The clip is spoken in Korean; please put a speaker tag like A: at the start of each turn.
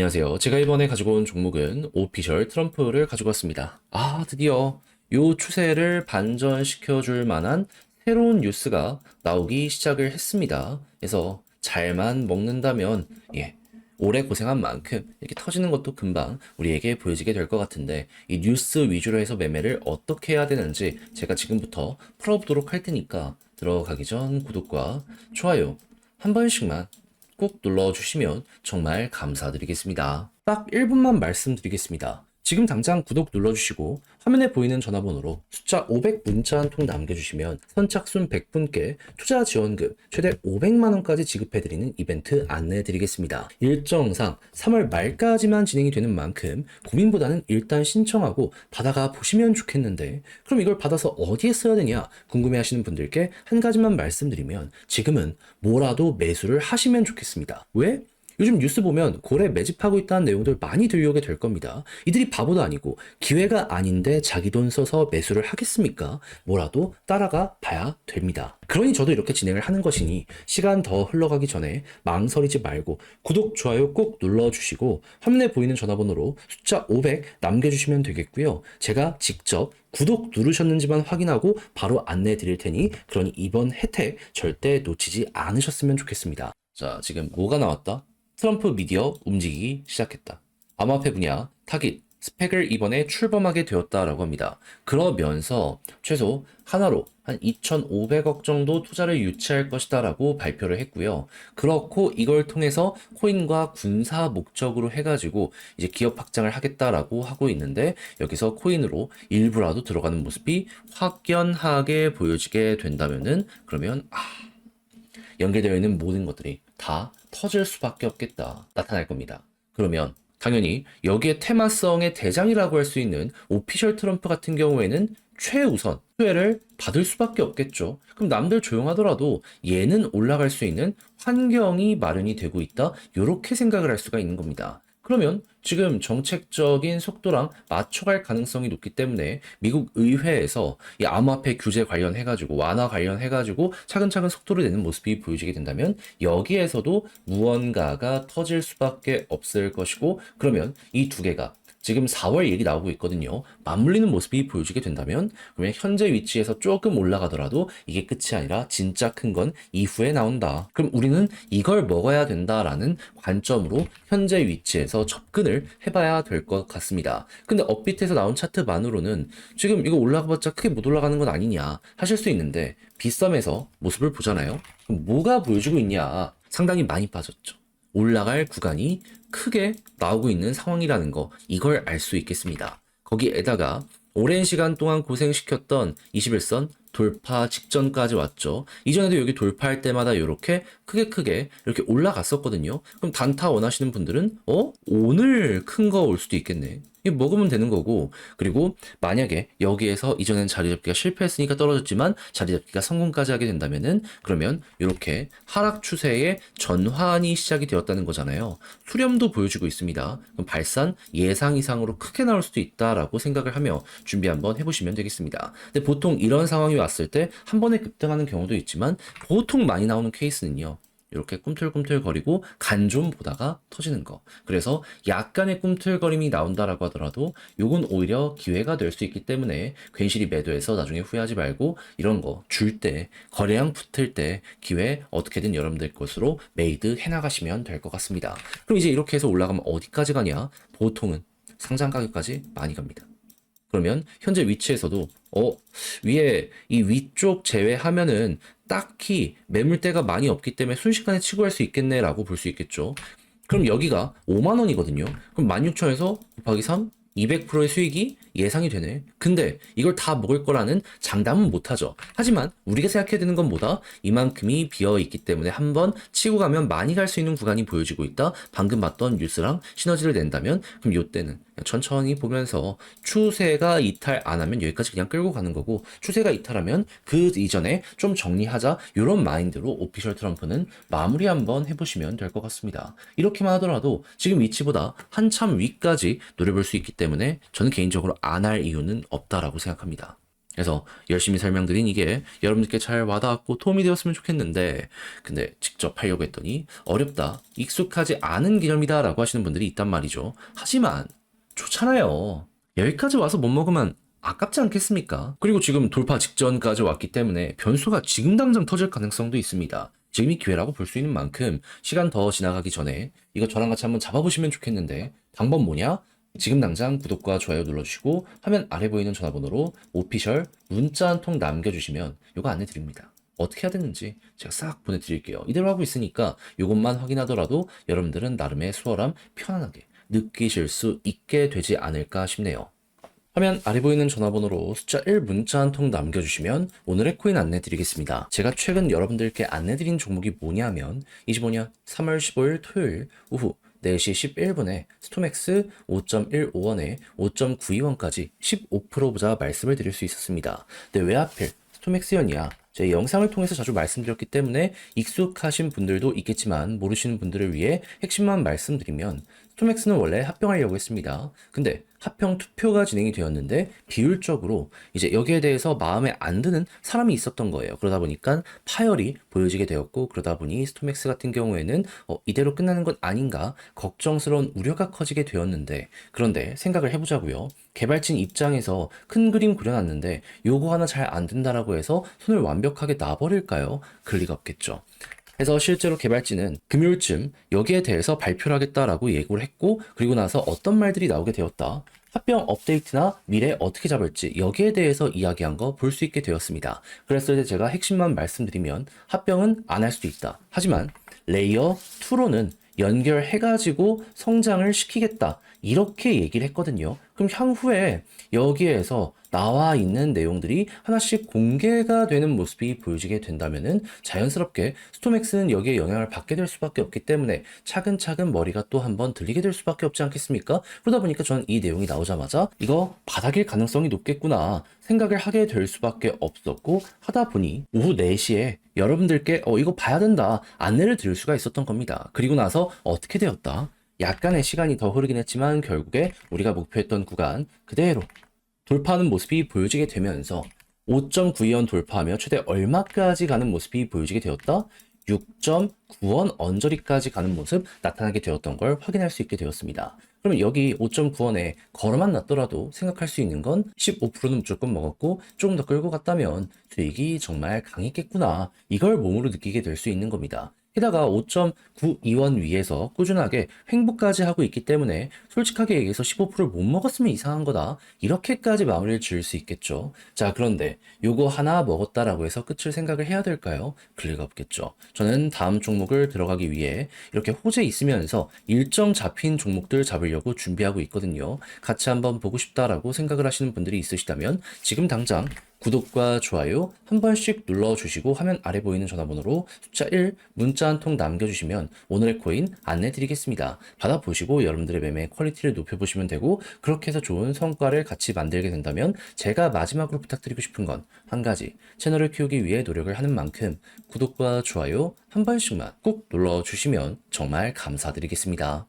A: 안녕하세요. 제가 이번에 가지고 온 종목은 오피셜 트럼프를 가지고 왔습니다. 드디어 요 추세를 반전시켜 줄 만한 새로운 뉴스가 나오기 시작을 했습니다. 그래서 잘만 먹는다면, 오래 고생한 만큼 이렇게 터지는 것도 금방 우리에게 보여지게 될 것 같은데, 이 뉴스 위주로 해서 매매를 어떻게 해야 되는지 제가 지금부터 풀어보도록 할 테니까 들어가기 전 구독과 좋아요 한 번씩만 꼭 눌러주시면 정말 감사드리겠습니다. 딱 1분만 말씀드리겠습니다. 지금 당장 구독 눌러주시고 화면에 보이는 전화번호로 숫자 500 문자 한 통 남겨주시면 선착순 100분께 투자 지원금 최대 500만원까지 지급해드리는 이벤트 안내해드리겠습니다. 일정상 3월 말까지만 진행이 되는 만큼 고민보다는 일단 신청하고 받아가 보시면 좋겠는데, 그럼 이걸 받아서 어디에 써야 되냐 궁금해하시는 분들께 한 가지만 말씀드리면, 지금은 뭐라도 매수를 하시면 좋겠습니다. 왜? 요즘 뉴스 보면 고래 매집하고 있다는 내용들 많이 들려오게 될 겁니다. 이들이 바보도 아니고 기회가 아닌데 자기 돈 써서 매수를 하겠습니까? 뭐라도 따라가 봐야 됩니다. 그러니 저도 이렇게 진행을 하는 것이니 시간 더 흘러가기 전에 망설이지 말고 구독, 좋아요 꼭 눌러주시고 화면에 보이는 전화번호로 숫자 500 남겨주시면 되겠고요. 제가 직접 구독 누르셨는지만 확인하고 바로 안내해 드릴 테니, 그러니 이번 혜택 절대 놓치지 않으셨으면 좋겠습니다. 자, 지금 뭐가 나왔다? 트럼프 미디어 움직이기 시작했다. 암호화폐 분야 타깃 스펙을 이번에 출범하게 되었다라고 합니다. 그러면서 최소 하나로 한 2,500억 정도 투자를 유치할 것이다라고 발표를 했고요. 그렇고 이걸 통해서 코인과 군사 목적으로 해가지고 이제 기업 확장을 하겠다라고 하고 있는데, 여기서 코인으로 일부라도 들어가는 모습이 확연하게 보여지게 된다면은, 그러면 연결되어 있는 모든 것들이 다 터질 수밖에 없겠다, 나타날 겁니다. 그러면 당연히 여기에 테마성의 대장이라고 할 수 있는 오피셜 트럼프 같은 경우에는 최우선 수혜를 받을 수밖에 없겠죠. 그럼 남들 조용하더라도 얘는 올라갈 수 있는 환경이 마련이 되고 있다, 이렇게 생각을 할 수가 있는 겁니다. 그러면 지금 정책적인 속도랑 맞춰갈 가능성이 높기 때문에 미국 의회에서 이 암호화폐 규제 관련해가지고 완화 관련해가지고 차근차근 속도를 내는 모습이 보여지게 된다면, 여기에서도 무언가가 터질 수밖에 없을 것이고, 그러면 이 두 개가 지금 4월 얘기 나오고 있거든요. 맞물리는 모습이 보여지게 된다면, 그러면 현재 위치에서 조금 올라가더라도 이게 끝이 아니라 진짜 큰 건 이후에 나온다. 그럼 우리는 이걸 먹어야 된다라는 관점으로 현재 위치에서 접근을 해봐야 될 것 같습니다. 근데 업비트에서 나온 차트만으로는 지금 이거 올라가봤자 크게 못 올라가는 건 아니냐 하실 수 있는데, 빗썸에서 모습을 보잖아요. 그럼 뭐가 보여주고 있냐? 상당히 많이 빠졌죠. 올라갈 구간이 크게 나오고 있는 상황이라는 거, 이걸 알 수 있겠습니다. 거기에다가 오랜 시간 동안 고생시켰던 21선 돌파 직전까지 왔죠. 이전에도 여기 돌파할 때마다 이렇게 크게 이렇게 올라갔었거든요. 그럼 단타 원하시는 분들은 오늘 큰 거 올 수도 있겠네, 이게 먹으면 되는 거고, 그리고 만약에 여기에서 이전엔 자리 잡기가 실패했으니까 떨어졌지만 자리 잡기가 성공까지 하게 된다면은, 그러면 이렇게 하락 추세의 전환이 시작이 되었다는 거잖아요. 수렴도 보여주고 있습니다. 그럼 발산 예상 이상으로 크게 나올 수도 있다라고 생각을 하며 준비 한번 해보시면 되겠습니다. 근데 보통 이런 상황이 왔을 때 한 번에 급등하는 경우도 있지만, 보통 많이 나오는 케이스는요, 이렇게 꿈틀꿈틀거리고 간 좀 보다가 터지는 거. 그래서 약간의 꿈틀거림이 나온다라고 하더라도 요건 오히려 기회가 될 수 있기 때문에 괜시리 매도해서 나중에 후회하지 말고, 이런 거 줄 때, 거래량 붙을 때 기회 어떻게든 여러분들 것으로 메이드 해나가시면 될 것 같습니다. 그럼 이제 이렇게 해서 올라가면 어디까지 가냐? 보통은 상장 가격까지 많이 갑니다. 그러면 현재 위치에서도 위에 이 위쪽 제외하면은 딱히 매물대가 많이 없기 때문에 순식간에 치고 할 수 있겠네 라고 볼 수 있겠죠. 그럼 여기가 5만 원이거든요. 그럼 16,000에서 곱하기 3, 200%의 수익이 예상이 되네. 근데 이걸 다 먹을 거라는 장담은 못하죠. 하지만 우리가 생각해야 되는 건 뭐다? 이만큼이 비어있기 때문에 한번 치고 가면 많이 갈 수 있는 구간이 보여지고 있다. 방금 봤던 뉴스랑 시너지를 낸다면, 그럼 이때는 천천히 보면서 추세가 이탈 안 하면 여기까지 그냥 끌고 가는 거고, 추세가 이탈하면 그 이전에 좀 정리하자, 이런 마인드로 오피셜 트럼프는 마무리 한번 해보시면 될 것 같습니다. 이렇게만 하더라도 지금 위치보다 한참 위까지 노려볼 수 있기 때문에 저는 개인적으로 안 할 이유는 없다라고 생각합니다. 그래서 열심히 설명드린 이게 여러분들께 잘 와닿았고 도움이 되었으면 좋겠는데, 근데 직접 하려고 했더니 어렵다, 익숙하지 않은 개념이다 라고 하시는 분들이 있단 말이죠. 하지만 좋잖아요. 여기까지 와서 못 먹으면 아깝지 않겠습니까? 그리고 지금 돌파 직전까지 왔기 때문에 변수가 지금 당장 터질 가능성도 있습니다. 지금이 기회라고 볼 수 있는 만큼 시간 더 지나가기 전에 이거 저랑 같이 한번 잡아보시면 좋겠는데, 방법 뭐냐? 지금 당장 구독과 좋아요 눌러주시고 화면 아래 보이는 전화번호로 오피셜 문자 한 통 남겨주시면 요거 안내 드립니다. 어떻게 해야 되는지 제가 싹 보내드릴게요. 이대로 하고 있으니까 요것만 확인하더라도 여러분들은 나름의 수월함 편안하게 느끼실 수 있게 되지 않을까 싶네요. 화면 아래 보이는 전화번호로 숫자 1 문자 한 통 남겨주시면 오늘의 코인 안내 드리겠습니다. 제가 최근 여러분들께 안내 드린 종목이 뭐냐면 25년 3월 15일 토요일 오후 4시 11분에 스토맥스 5.15원에 5.92원까지 15% 보자 말씀을 드릴 수 있었습니다. 근데 왜 하필 스토맥스연이야? 제 영상을 통해서 자주 말씀드렸기 때문에 익숙하신 분들도 있겠지만 모르시는 분들을 위해 핵심만 말씀드리면, 스토맥스는 원래 합병하려고 했습니다. 근데 합병 투표가 진행이 되었는데 비율적으로 이제 여기에 대해서 마음에 안 드는 사람이 있었던 거예요. 그러다 보니까 파열이 보여지게 되었고, 그러다 보니 스토맥스 같은 경우에는 이대로 끝나는 것 아닌가 걱정스러운 우려가 커지게 되었는데, 그런데 생각을 해보자고요. 개발진 입장에서 큰 그림 그려놨는데 요거 하나 잘 안 된다라고 해서 손을 완벽하게 놔버릴까요? 그럴 리가 없겠죠. 그래서 실제로 개발진은 금요일쯤 여기에 대해서 발표를 하겠다라고 예고를 했고, 그리고 나서 어떤 말들이 나오게 되었다. 합병 업데이트나 미래 어떻게 잡을지 여기에 대해서 이야기한 거 볼 수 있게 되었습니다. 그랬을 때 제가 핵심만 말씀드리면 합병은 안 할 수도 있다. 하지만 레이어 2로는 연결해가지고 성장을 시키겠다. 이렇게 얘기를 했거든요. 그럼 향후에 여기에서 나와 있는 내용들이 하나씩 공개가 되는 모습이 보여지게 된다면은 자연스럽게 스토맥스는 여기에 영향을 받게 될 수밖에 없기 때문에 차근차근 머리가 또 한번 들리게 될 수밖에 없지 않겠습니까? 그러다 보니까 저는 이 내용이 나오자마자 이거 바닥일 가능성이 높겠구나 생각을 하게 될 수밖에 없었고, 하다 보니 오후 4시에 여러분들께 이거 봐야 된다 안내를 드릴 수가 있었던 겁니다. 그리고 나서 어떻게 되었다? 약간의 시간이 더 흐르긴 했지만 결국에 우리가 목표했던 구간 그대로 돌파하는 모습이 보여지게 되면서 5.92원 돌파하며 최대 얼마까지 가는 모습이 보여지게 되었다? 6.9원 언저리까지 가는 모습 나타나게 되었던 걸 확인할 수 있게 되었습니다. 그러면 여기 5.9원에 걸어만 놨더라도 생각할 수 있는 건 15%는 무조건 먹었고 조금 더 끌고 갔다면 수익이 정말 강했겠구나, 이걸 몸으로 느끼게 될 수 있는 겁니다. 게다가 5.92원 위에서 꾸준하게 횡보까지 하고 있기 때문에 솔직하게 얘기해서 15%를 못 먹었으면 이상한 거다, 이렇게까지 마무리를 지을 수 있겠죠. 자, 그런데 요거 하나 먹었다라고 해서 끝을 생각을 해야 될까요? 그럴 리가 없겠죠. 저는 다음 종목을 들어가기 위해 이렇게 호재 있으면서 일정 잡힌 종목들 잡으려고 준비하고 있거든요. 같이 한번 보고 싶다라고 생각을 하시는 분들이 있으시다면 지금 당장 구독과 좋아요 한 번씩 눌러주시고 화면 아래 보이는 전화번호로 숫자 1 문자 한 통 남겨주시면 오늘의 코인 안내 드리겠습니다. 받아보시고 여러분들의 매매 퀄리티를 높여보시면 되고, 그렇게 해서 좋은 성과를 같이 만들게 된다면 제가 마지막으로 부탁드리고 싶은 건 한 가지, 채널을 키우기 위해 노력을 하는 만큼 구독과 좋아요 한 번씩만 꼭 눌러주시면 정말 감사드리겠습니다.